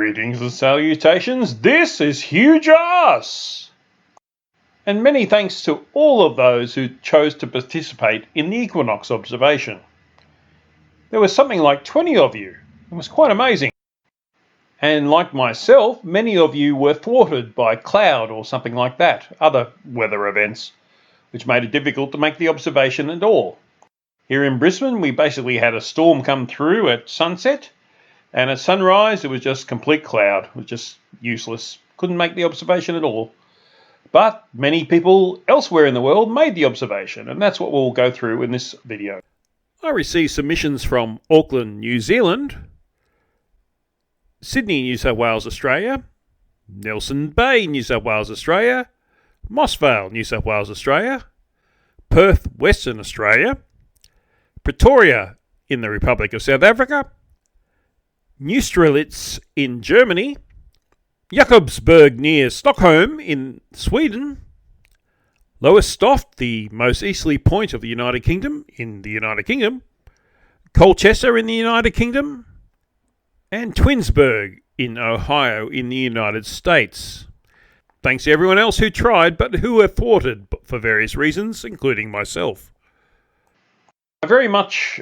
Greetings and salutations, this is Huge Ass! And many thanks to all of those who chose to participate in the Equinox observation. There was something like 20 of you. It was quite amazing. And like myself, many of you were thwarted by cloud or something like that, other weather events, which made it difficult to make the observation at all. Here in Brisbane, we basically had a storm come through at sunset, and at sunrise it was just complete cloud. It was just useless. Couldn't make the observation at all. But many people elsewhere in the world made the observation, and that's what we'll go through in this video. I received submissions from Auckland, New Zealand, Sydney, New South Wales, Australia, Nelson Bay, New South Wales, Australia, Moss Vale, New South Wales, Australia, Perth, Western Australia, Pretoria in the Republic of South Africa, Neustrelitz in Germany, Jakobsburg near Stockholm in Sweden, Lowestoft, the most easterly point of the United Kingdom in the United Kingdom, Colchester in the United Kingdom, and Twinsburg in Ohio in the United States. Thanks to everyone else who tried but who were thwarted for various reasons, including myself. I very much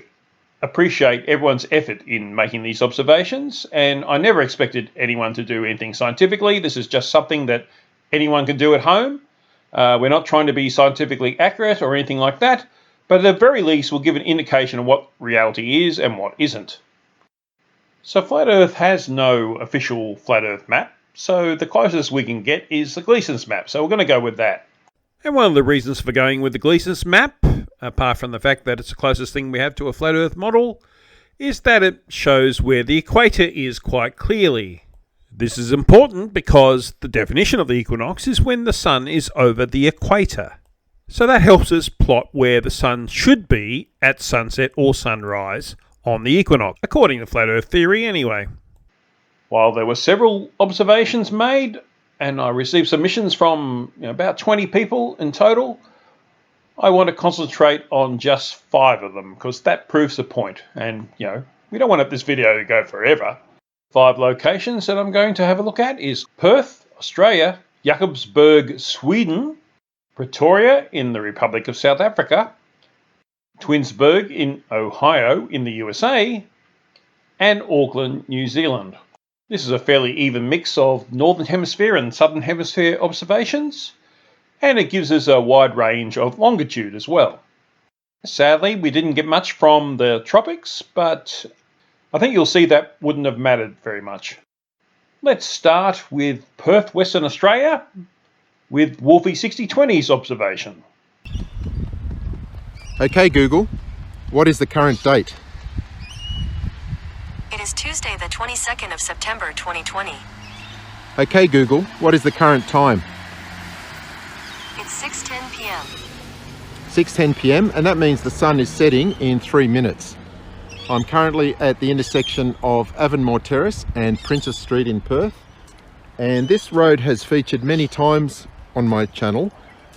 appreciate everyone's effort in making these observations, and I never expected anyone to do anything scientifically. This is just something that anyone can do at home. We're not trying to be scientifically accurate or anything like that, but at the very least we'll give an indication of what reality is and what isn't. So Flat Earth has no official Flat Earth map, so the closest we can get is the Gleason's map, so we're going to go with that. And one of the reasons for going with the Gleason's map, apart from the fact that it's the closest thing we have to a Flat Earth model, is that it shows where the equator is quite clearly. This is important because the definition of the equinox is when the sun is over the equator. So that helps us plot where the sun should be at sunset or sunrise on the equinox, according to Flat Earth theory anyway. While there were several observations made, and I received submissions from about 20 people in total, I want to concentrate on just 5 of them because that proves the point. And, we don't want this video to go forever. 5 locations that I'm going to have a look at is Perth, Australia, Jakobsburg, Sweden, Pretoria in the Republic of South Africa, Twinsburg in Ohio in the USA, and Auckland, New Zealand. This is a fairly even mix of Northern Hemisphere and Southern Hemisphere observations, and it gives us a wide range of longitude as well. Sadly, we didn't get much from the tropics, but I think you'll see that wouldn't have mattered very much. Let's start with Perth, Western Australia, with Wolfie 6020's observation. Okay Google, what is the current date? It is Tuesday the 22nd of September 2020. Okay Google, what is the current time? It's 6:10 p.m. 6:10 p.m. and that means the sun is setting in 3 minutes. I'm currently at the intersection of Avonmore Terrace and Princess Street in Perth, and this road has featured many times on my channel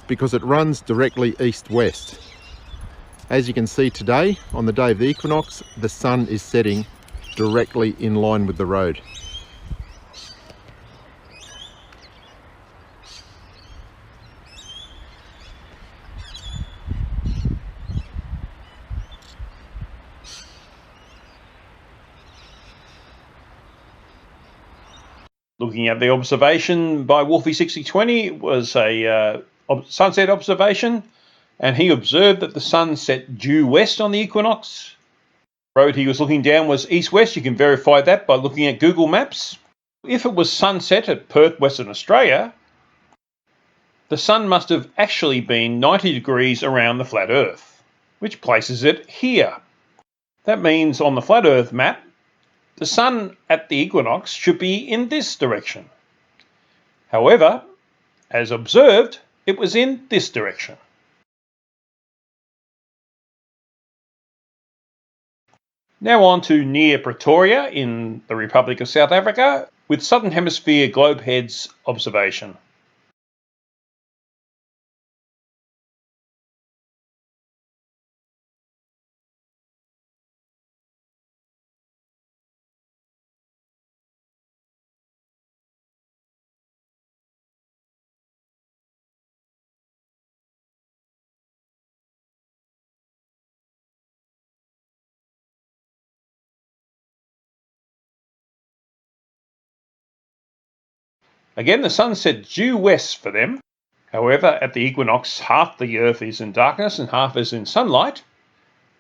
because it runs directly east-west. As you can see today, on the day of the equinox, the sun is setting directly in line with the road. Looking at the observation by Wolfie 6020, it was a sunset observation, and he observed that the sun set due west on the equinox. The road he was looking down was east-west. You can verify that by looking at Google Maps. If it was sunset at Perth, Western Australia, the sun must have actually been 90 degrees around the flat Earth, which places it here. That means on the flat Earth map, the sun at the equinox should be in this direction. However, as observed, it was in this direction. Now on to near Pretoria in the Republic of South Africa with Southern Hemisphere globe heads observation. Again, the sun set due west for them. However, at the equinox, half the Earth is in darkness and half is in sunlight.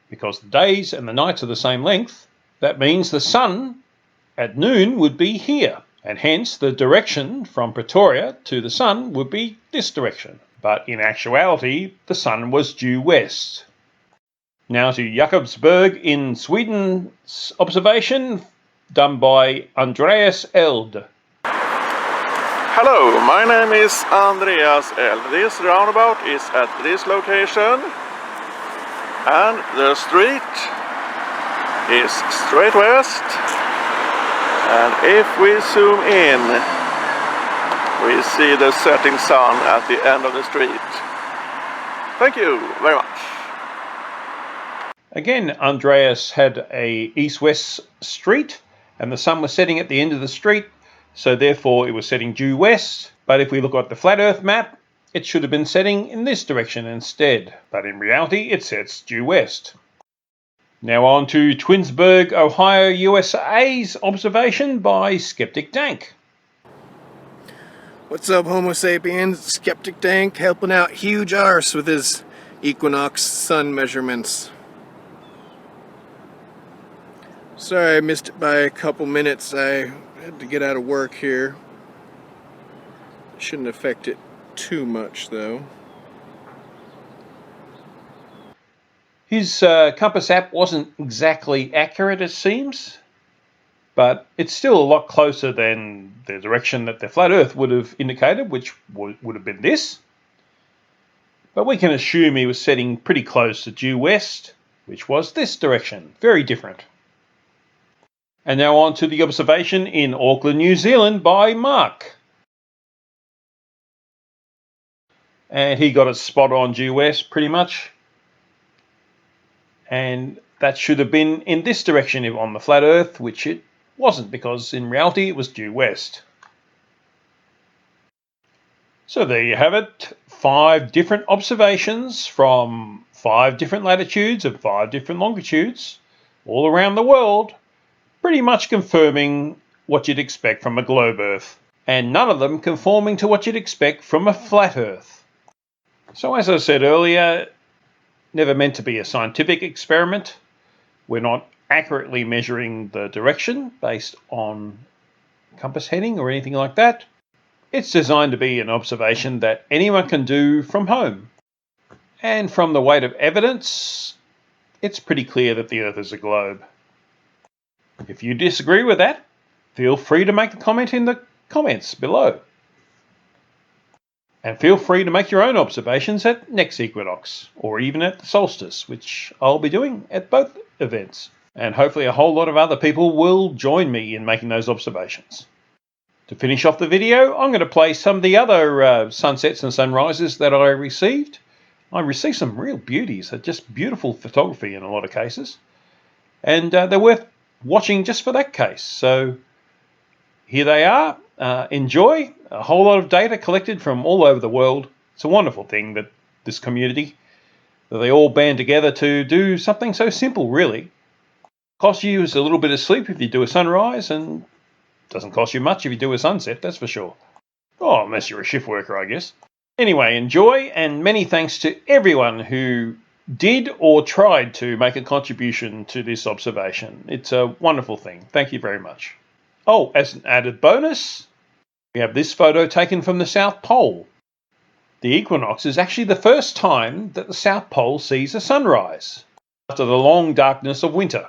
Because the days and the nights are the same length, that means the sun at noon would be here, and hence the direction from Pretoria to the sun would be this direction. But in actuality, the sun was due west. Now to Jakobsburg in Sweden's observation, done by Andreas Eldh. Hello, my name is Andreas Eldh. This roundabout is at this location, and the street is straight west. And if we zoom in, we see the setting sun at the end of the street. Thank you very much. Again, Andreas had a east-west street, and the sun was setting at the end of the street, so therefore it was setting due west. But if we look at the flat Earth map, it should have been setting in this direction instead. But in reality, it sets due west. Now on to Twinsburg, Ohio, USA's observation by Skeptic Dank. What's up, Homo sapiens? Skeptic Dank helping out huge arse with his Equinox sun measurements. Sorry I missed it by a couple minutes. I had to get out of work here. Shouldn't affect it too much though. His compass app wasn't exactly accurate, it seems, but it's still a lot closer than the direction that the flat Earth would have indicated, which would have been this. But we can assume he was setting pretty close to due west, which was this direction. Very different. And now on to the observation in Auckland, New Zealand by Mark. And he got it spot on due west, pretty much. And that should have been in this direction on the flat Earth, which it wasn't, because in reality it was due west. So there you have it. 5 different observations from 5 different latitudes and 5 different longitudes all around the world, pretty much confirming what you'd expect from a globe Earth, and none of them conforming to what you'd expect from a flat Earth. So as I said earlier, never meant to be a scientific experiment. We're not accurately measuring the direction based on compass heading or anything like that. It's designed to be an observation that anyone can do from home. And from the weight of evidence, it's pretty clear that the Earth is a globe. If you disagree with that, feel free to make a comment in the comments below. And feel free to make your own observations at next equinox, or even at the solstice, which I'll be doing at both events. And hopefully a whole lot of other people will join me in making those observations. To finish off the video, I'm going to play some of the other sunsets and sunrises that I received. I received some real beauties, just beautiful photography in a lot of cases. And they're worth watching just for that case. So here they are. Enjoy. A whole lot of data collected from all over the world. It's a wonderful thing that this community, that they all band together to do something so simple, really. Costs you a little bit of sleep if you do a sunrise, and doesn't cost you much if you do a sunset, that's for sure. Oh, unless you're a shift worker, I guess. Anyway, enjoy, and many thanks to everyone who did or tried to make a contribution to this observation. It's a wonderful thing. Thank you very much. Oh, as an added bonus, we have this photo taken from the South Pole. The equinox is actually the first time that the South Pole sees a sunrise after the long darkness of winter.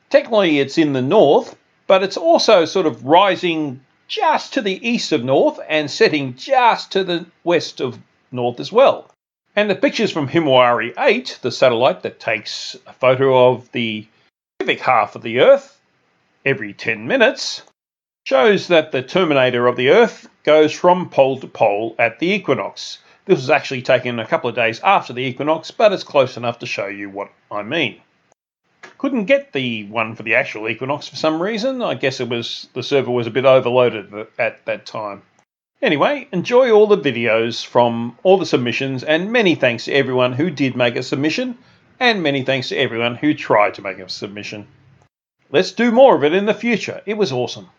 Technically it's in the north, but it's also sort of rising just to the east of north and setting just to the west of north as well. And the pictures from Himawari 8, the satellite that takes a photo of the Pacific half of the Earth every 10 minutes, shows that the terminator of the Earth goes from pole to pole at the equinox. This was actually taken a couple of days after the equinox, but it's close enough to show you what I mean. Couldn't get the one for the actual equinox for some reason. I guess it was the server was a bit overloaded at that time. Anyway, enjoy all the videos from all the submissions, and many thanks to everyone who did make a submission, and many thanks to everyone who tried to make a submission. Let's do more of it in the future. It was awesome.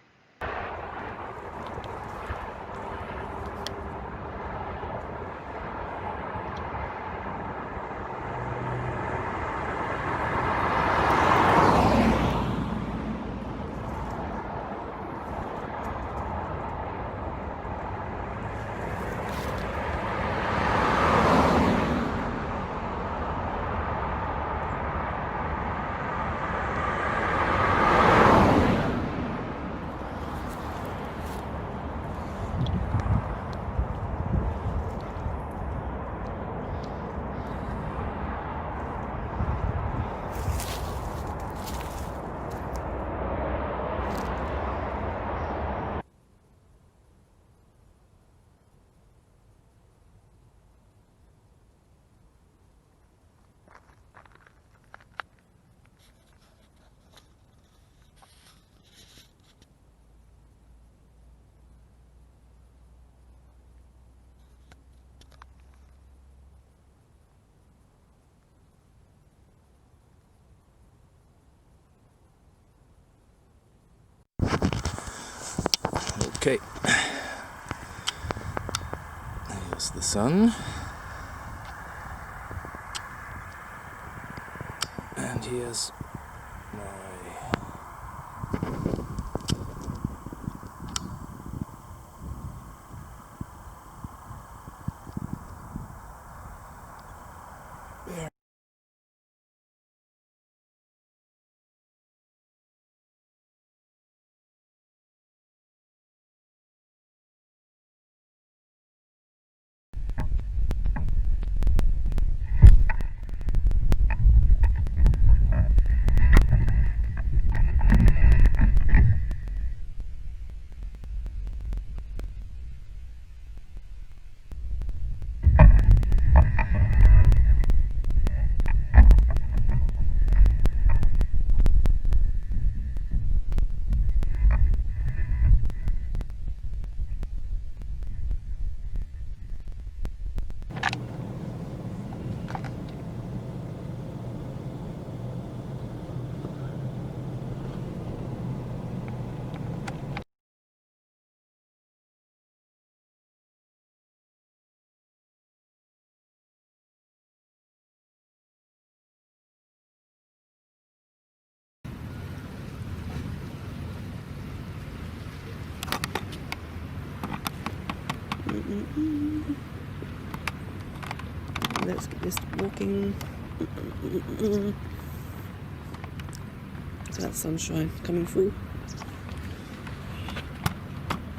Okay. There's the sun. And here's my... Let's get this walking. So that sunshine coming through.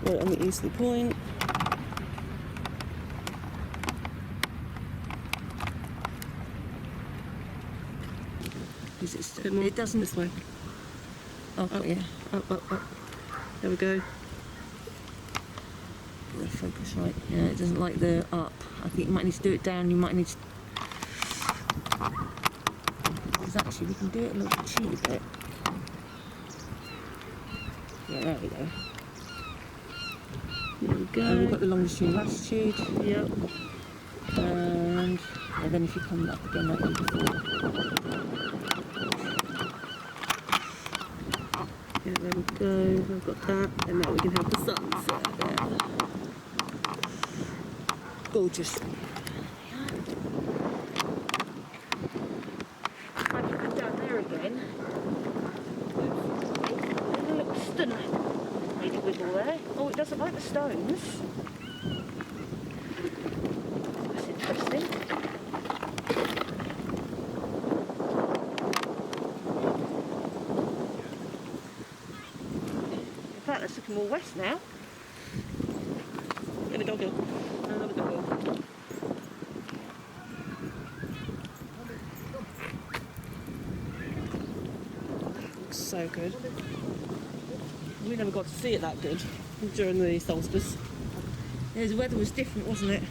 Right on the easterly point. Is it still? It doesn't. This way. Up, yeah. Up. There we go. The focus right. Yeah, it doesn't like the up. I think you might need to do it down. You might need to. Because actually, we can do it a little cheaty bit. Yeah, there we go. There we go. And we've got the longitude and latitude. Yep. And then if you come up again like you before. Yeah, there we go. We've got that. And now we can have the sunset there. Gorgeous. I can come down there again. It looks stunning. Made a wiggle there. Oh, it doesn't like the stones. That's interesting. In fact, let's look more west now. Get a doggo. Another doggo. Looks so good. We never got to see it that good during the solstice. Yeah, the weather was different, wasn't it?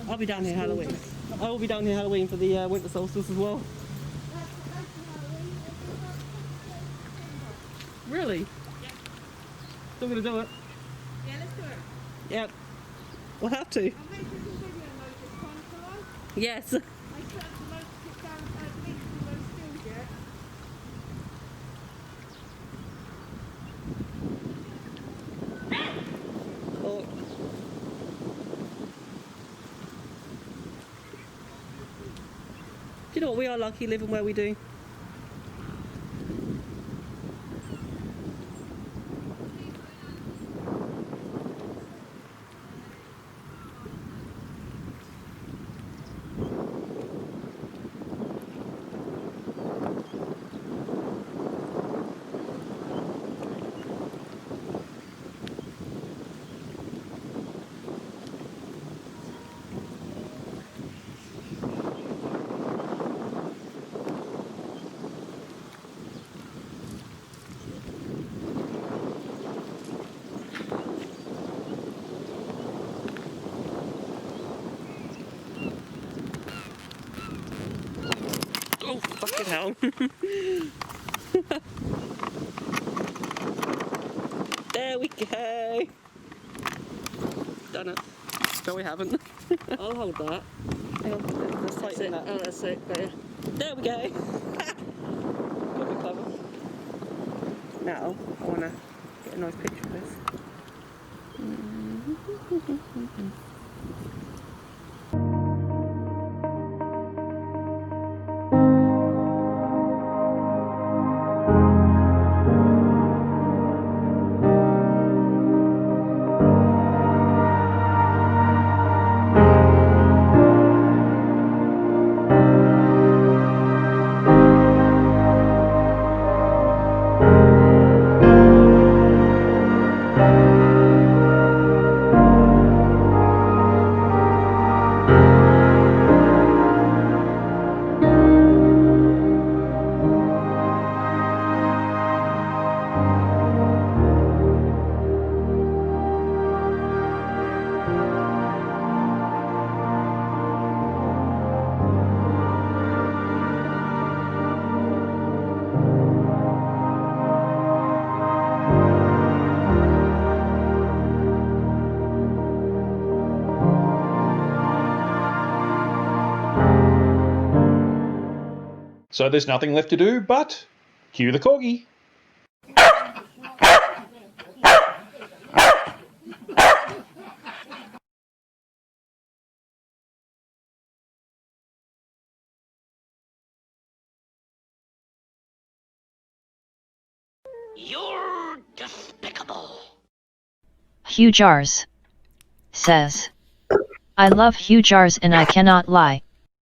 I'll be down here Halloween. I will be down here Halloween for the winter solstice as well. Really? Yeah. Still gonna do it? Yeah, let's do it. Yep. We'll have to. I'll make a little video mode this time, shall I? Yes. I still have to load it down links to those stills yet. Oh. Do you know what? We are lucky living where we do. Oh, fucking hell. There we go. Done it. No, we haven't. I'll hold that. Hang on, let's tighten that. Oh, that's it. There we go. Looking clever. Now, I want to Get a nice picture of this. So there's nothing left to do but cue the corgi. You're despicable. Hugh Jars says, I love Hugh Jars and I cannot lie.